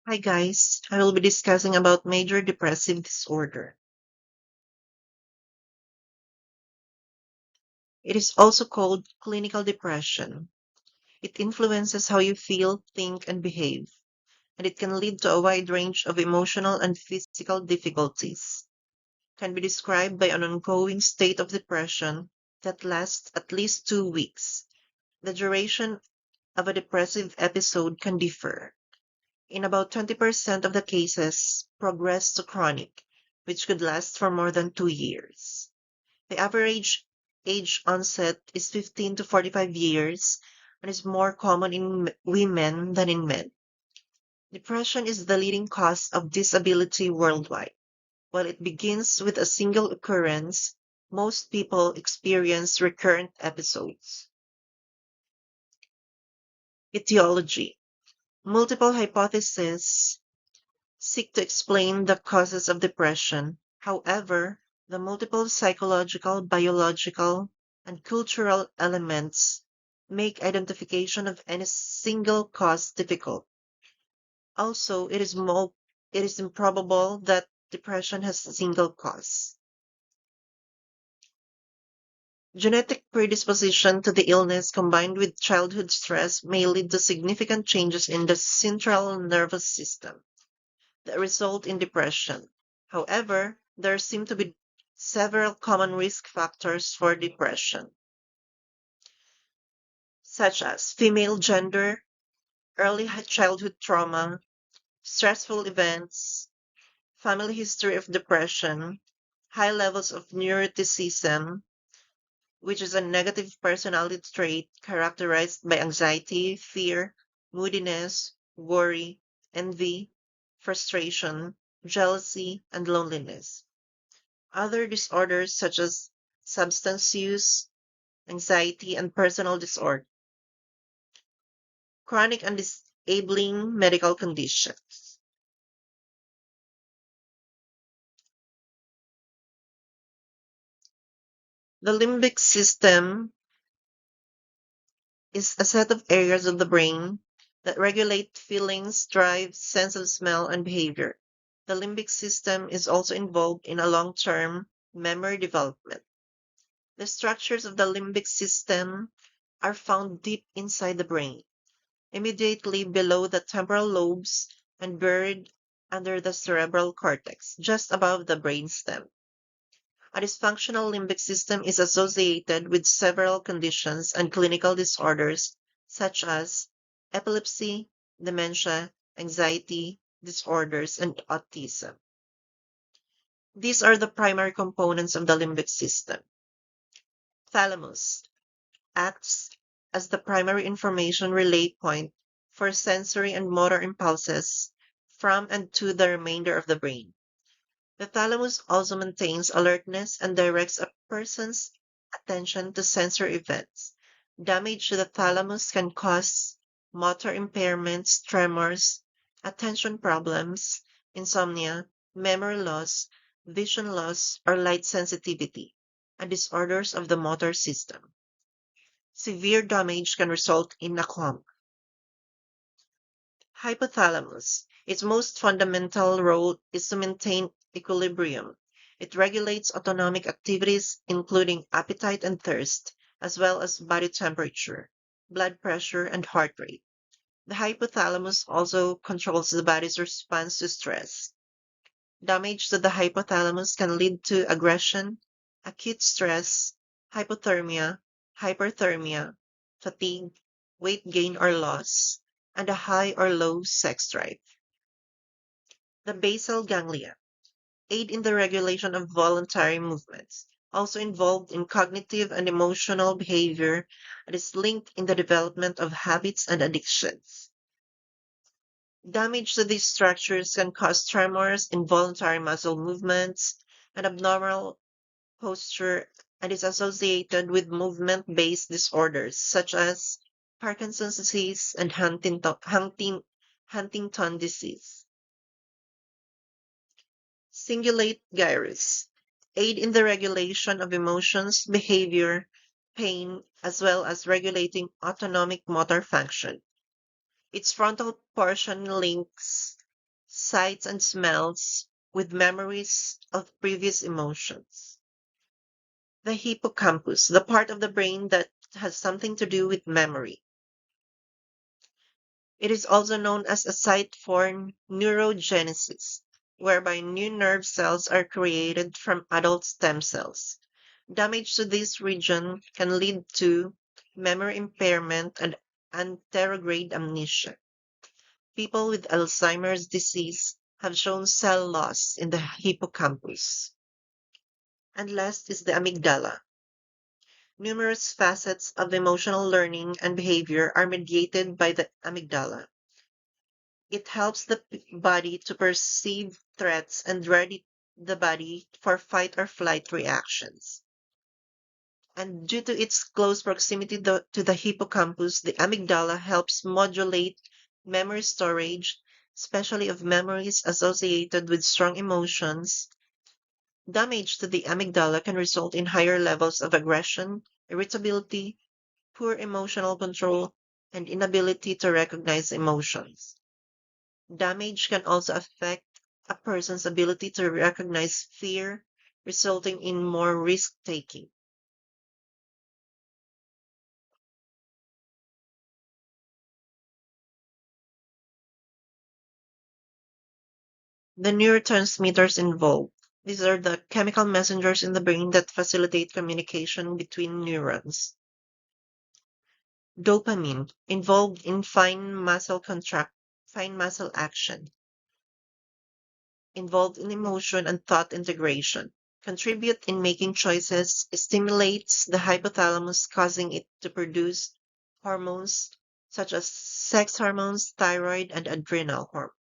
Hi guys, I will be discussing about major depressive disorder. It is also called clinical depression. It influences how you feel, think, and behave, and it can lead to a wide range of emotional and physical difficulties. Can be described by an ongoing state of depression that lasts at least 2 weeks. The duration of a depressive episode can differ. In about 20% of the cases, progress to chronic, which could last for more than 2 years. The average age onset is 15 to 45 years and is more common in women than in men. Depression is the leading cause of disability worldwide. While it begins with a single occurrence, most people experience recurrent episodes. Etiology. Multiple hypotheses seek to explain the causes of depression. However, the multiple psychological, biological, and cultural elements make identification of any single cause difficult. Also, it is improbable that depression has a single cause. Genetic predisposition to the illness combined with childhood stress may lead to significant changes in the central nervous system that result in depression. However, there seem to be several common risk factors for depression, such as female gender, childhood trauma, stressful events, family history of depression, high levels of neuroticism, which is a negative personality trait characterized by anxiety, fear, moodiness, worry, envy, frustration, jealousy, and loneliness. Other disorders such as substance use, anxiety, and personal disorder, chronic and disabling medical conditions. The limbic system is a set of areas of the brain that regulate feelings, drive, sense of smell, and behavior. The limbic system is also involved in a long-term memory development. The structures of the limbic system are found deep inside the brain, immediately below the temporal lobes and buried under the cerebral cortex, just above the brainstem. A dysfunctional limbic system is associated with several conditions and clinical disorders such as epilepsy, dementia, anxiety disorders, and autism. These are the primary components of the limbic system. Thalamus acts as the primary information relay point for sensory and motor impulses from and to the remainder of the brain. The thalamus also maintains alertness and directs a person's attention to sensory events. Damage to the thalamus can cause motor impairments, tremors, attention problems, insomnia, memory loss, vision loss, or light sensitivity, and disorders of the motor system. Severe damage can result in a coma. Hypothalamus. Its most fundamental role is to maintain equilibrium. It regulates autonomic activities, including appetite and thirst, as well as body temperature, blood pressure, and heart rate. The hypothalamus also controls the body's response to stress. Damage to the hypothalamus can lead to aggression, acute stress, hypothermia, hyperthermia, fatigue, weight gain or loss, and a high or low sex drive. The basal ganglia aid in the regulation of voluntary movements, also involved in cognitive and emotional behavior, and is linked in the development of habits and addictions. Damage to these structures can cause tremors, involuntary muscle movements, and abnormal posture, and is associated with movement-based disorders such as Parkinson's disease and Huntington disease. Cingulate gyrus aid in the regulation of emotions, behavior, pain, as well as regulating autonomic motor function. Its frontal portion links sights and smells with memories of previous emotions. The hippocampus, the part of the brain that has something to do with memory. It is also known as a site for neurogenesis, whereby new nerve cells are created from adult stem cells. Damage to this region can lead to memory impairment and anterograde amnesia. People with Alzheimer's disease have shown cell loss in the hippocampus. And last is the amygdala. Numerous facets of emotional learning and behavior are mediated by the amygdala. It helps the body to perceive threats and ready the body for fight or flight reactions. And due to its close proximity to the hippocampus, the amygdala helps modulate memory storage, especially of memories associated with strong emotions. Damage to the amygdala can result in higher levels of aggression, irritability, poor emotional control, and inability to recognize emotions. Damage can also affect a person's ability to recognize fear, resulting in more risk taking. The neurotransmitters involved. These are the chemical messengers in the brain that facilitate communication between neurons. Dopamine, involved in fine muscle action, involved in emotion and thought integration, contribute in making choices, stimulates the hypothalamus, causing it to produce hormones such as sex hormones, thyroid, and adrenal hormones.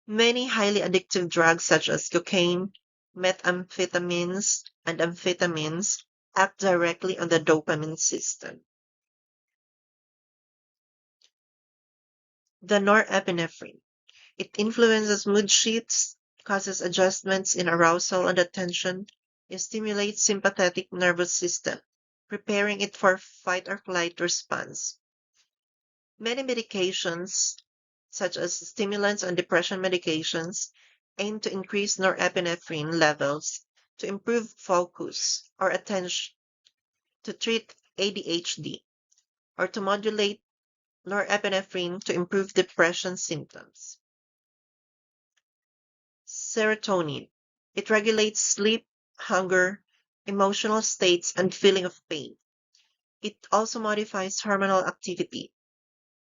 Many highly addictive drugs such as cocaine, methamphetamines, and amphetamines act directly on the dopamine system. The norepinephrine. It influences mood shifts, causes adjustments in arousal and attention, and stimulates sympathetic nervous system, preparing it for fight or flight response. Many medications, such as stimulants and depression medications, aim to increase norepinephrine levels to improve focus or attention, to treat ADHD, or to modulate norepinephrine to improve depression symptoms. Serotonin. It regulates sleep, hunger, emotional states, and feeling of pain. It also modifies hormonal activity,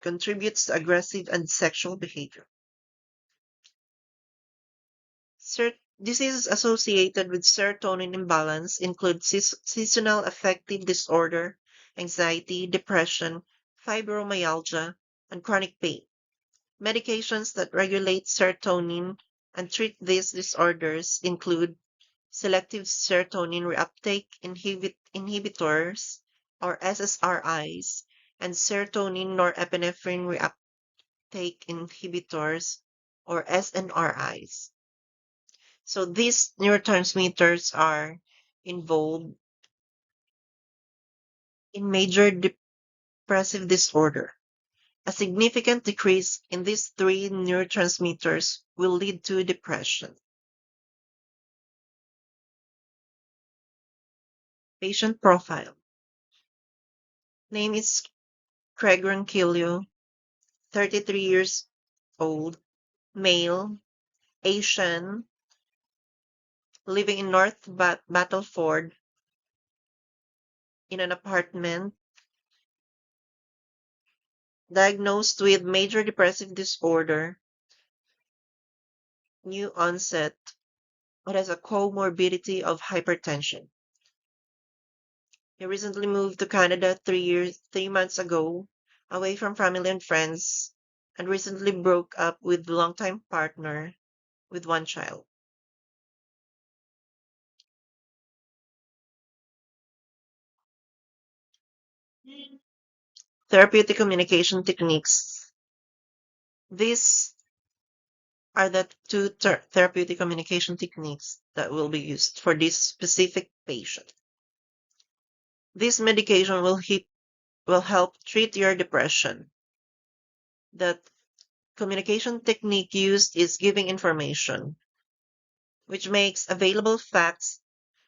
contributes to aggressive and sexual behavior. Diseases associated with serotonin imbalance include seasonal affective disorder, anxiety, depression, fibromyalgia, and chronic pain. Medications that regulate serotonin and treat these disorders include selective serotonin reuptake inhibitors, or SSRIs, and serotonin norepinephrine reuptake inhibitors, or SNRIs. So these neurotransmitters are involved in major depressive disorder. A significant decrease in these three neurotransmitters will lead to depression. Patient profile. Name is Craig Ronquillo, 33 years old, male, Asian, living in Battleford in an apartment, diagnosed with major depressive disorder, new onset, but has a comorbidity of hypertension. He recently moved to Canada 3 months ago, away from family and friends, and recently broke up with longtime partner with one child. Therapeutic communication techniques. These are the two therapeutic communication techniques that will be used for this specific patient. This medication will help treat your depression that Communication technique used is giving information, which makes available facts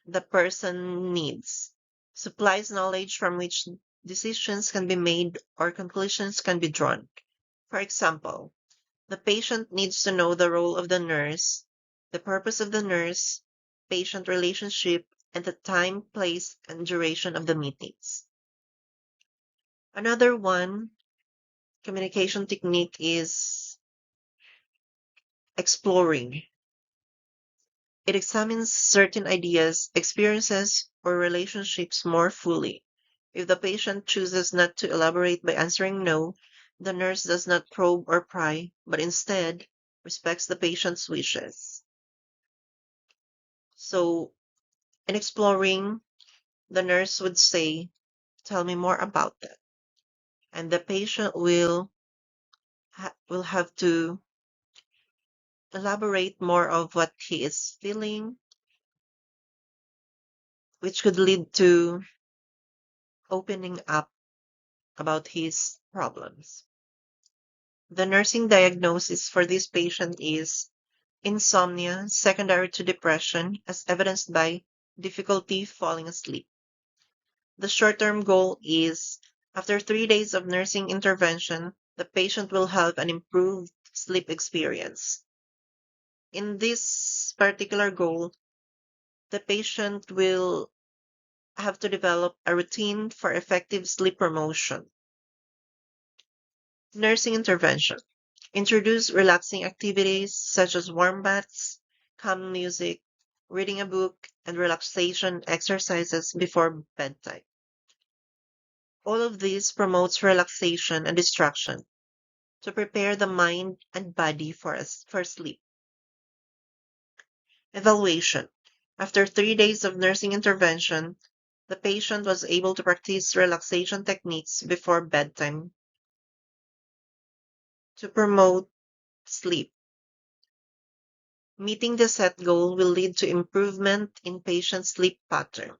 the person needs, supplies knowledge from which decisions can be made or conclusions can be drawn. For example, the patient needs to know the role of the nurse, the purpose of the nurse, patient relationship, and the time, place, and duration of the meetings. Another one communication technique is exploring. It examines certain ideas, experiences, or relationships more fully. If the patient chooses not to elaborate by answering no, the nurse does not probe or pry, but instead respects the patient's wishes. So, in exploring, the nurse would say, "Tell me more about that." And the patient will have to elaborate more of what he is feeling, which could lead to opening up about his problems. The nursing diagnosis for this patient is insomnia secondary to depression, as evidenced by difficulty falling asleep. The short term goal is after 3 days of nursing intervention, the patient will have an improved sleep experience. In this particular goal, the patient will have to develop a routine for effective sleep promotion. Nursing intervention. Introduce relaxing activities such as warm baths, calm music, reading a book, and relaxation exercises before bedtime. All of this promotes relaxation and distraction to prepare the mind and body for sleep. Evaluation. After 3 days of nursing intervention, the patient was able to practice relaxation techniques before bedtime to promote sleep. Meeting the set goal will lead to improvement in patient sleep pattern.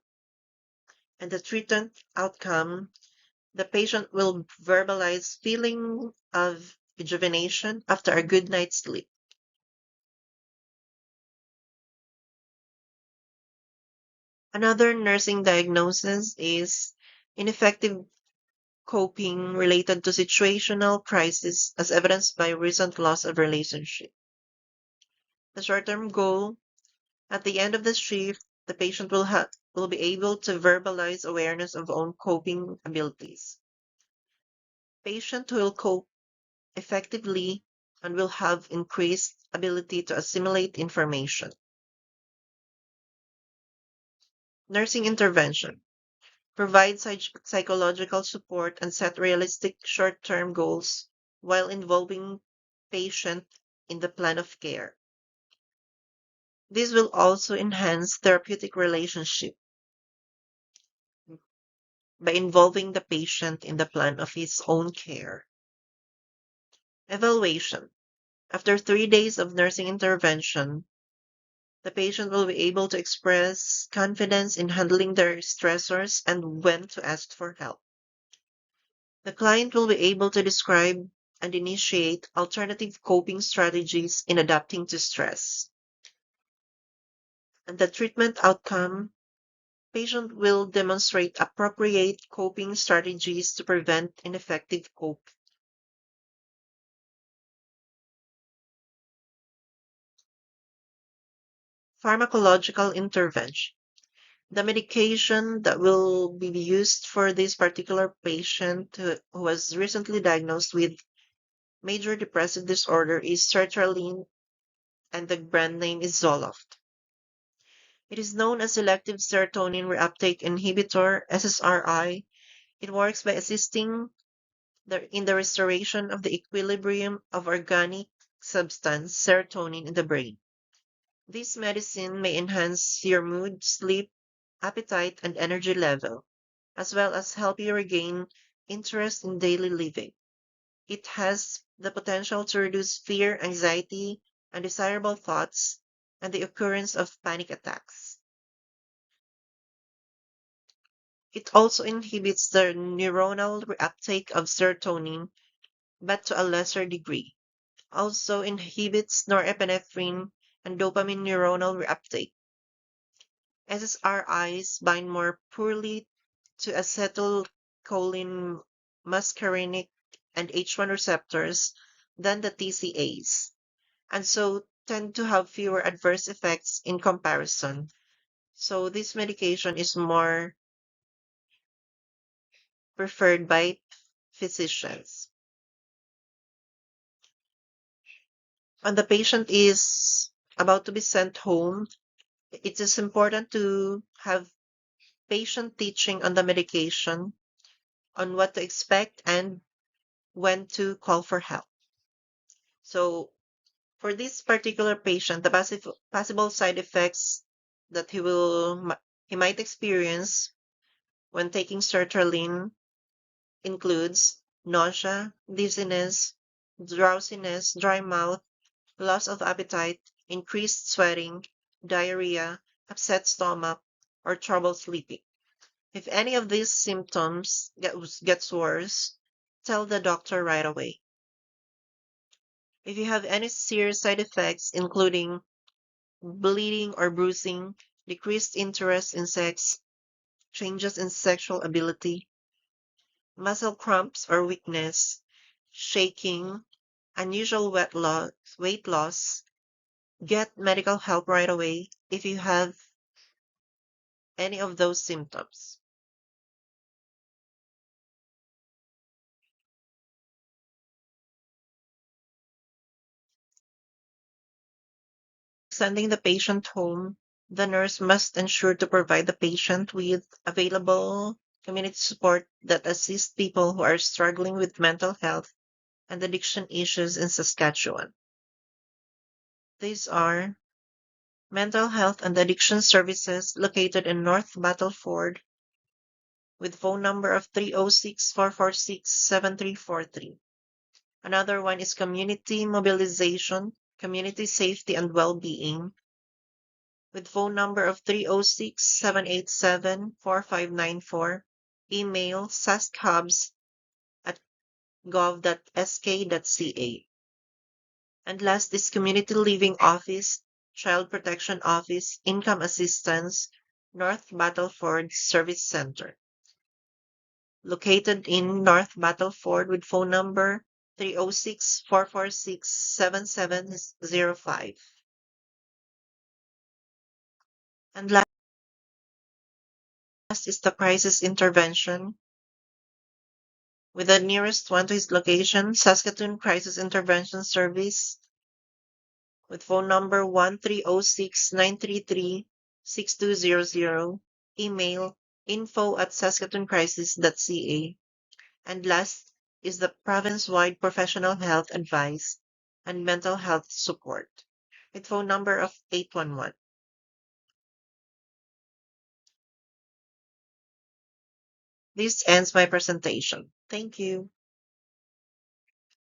And the treatment outcome, the patient will verbalize feeling of rejuvenation after a good night's sleep. Another nursing diagnosis is ineffective coping related to situational crisis as evidenced by recent loss of relationship. The short-term goal, at the end of the shift, the patient will be able to verbalize awareness of own coping abilities. Patient who will cope effectively and will have increased ability to assimilate information. Nursing intervention. Provide psychological support and set realistic short-term goals while involving patient in the plan of care. This will also enhance therapeutic relationship by involving the patient in the plan of his own care. Evaluation. After 3 days of nursing intervention, the patient will be able to express confidence in handling their stressors and when to ask for help. The client will be able to describe and initiate alternative coping strategies in adapting to stress. And the treatment outcome, patient will demonstrate appropriate coping strategies to prevent ineffective coping. Pharmacological intervention. The medication that will be used for this particular patient who was recently diagnosed with major depressive disorder is sertraline and the brand name is Zoloft. It is known as selective serotonin reuptake inhibitor SSRI. It works by assisting in the restoration of the equilibrium of organic substance serotonin in the brain. This medicine may enhance your mood, sleep, appetite, and energy level, as well as help you regain interest in daily living. It has the potential to reduce fear, anxiety, undesirable thoughts, and the occurrence of panic attacks. It also inhibits the neuronal reuptake of serotonin, but to a lesser degree. Also inhibits norepinephrine and dopamine neuronal reuptake. SSRIs bind more poorly to acetylcholine, muscarinic, and H1 receptors than the TCAs, and so tend to have fewer adverse effects in comparison. So this medication is more preferred by physicians. When the patient is about to be sent home, it is important to have patient teaching on the medication, on what to expect, and when to call for help. So for this particular patient, the possible side effects that he might experience when taking sertraline includes nausea, dizziness, drowsiness, dry mouth, loss of appetite, increased sweating, diarrhea, upset stomach, or trouble sleeping. If any of these symptoms gets worse, tell the doctor right away. If you have any serious side effects, including bleeding or bruising, decreased interest in sex, changes in sexual ability, muscle cramps or weakness, shaking, unusual weight loss, get medical help right away if you have any of those symptoms. Sending the patient home, the nurse must ensure to provide the patient with available community support that assists people who are struggling with mental health and addiction issues in Saskatchewan. These are mental health and addiction services located in North Battleford with phone number of 306-446-7343. Another one is community mobilization, community safety and well-being with phone number of 306-787-4594. Email saskhubs@gov.sk.ca. And last is Community Living Office, Child Protection Office, Income Assistance, North Battleford Service Center, located in North Battleford with phone number 306-446-7705. And last is the Crisis Intervention, with the nearest one to his location, Saskatoon Crisis Intervention Service, with phone number 1306-933-6200, email info@saskatooncrisis.ca, and last is the province-wide professional health advice and mental health support, with phone number of 811. This ends my presentation. Thank you.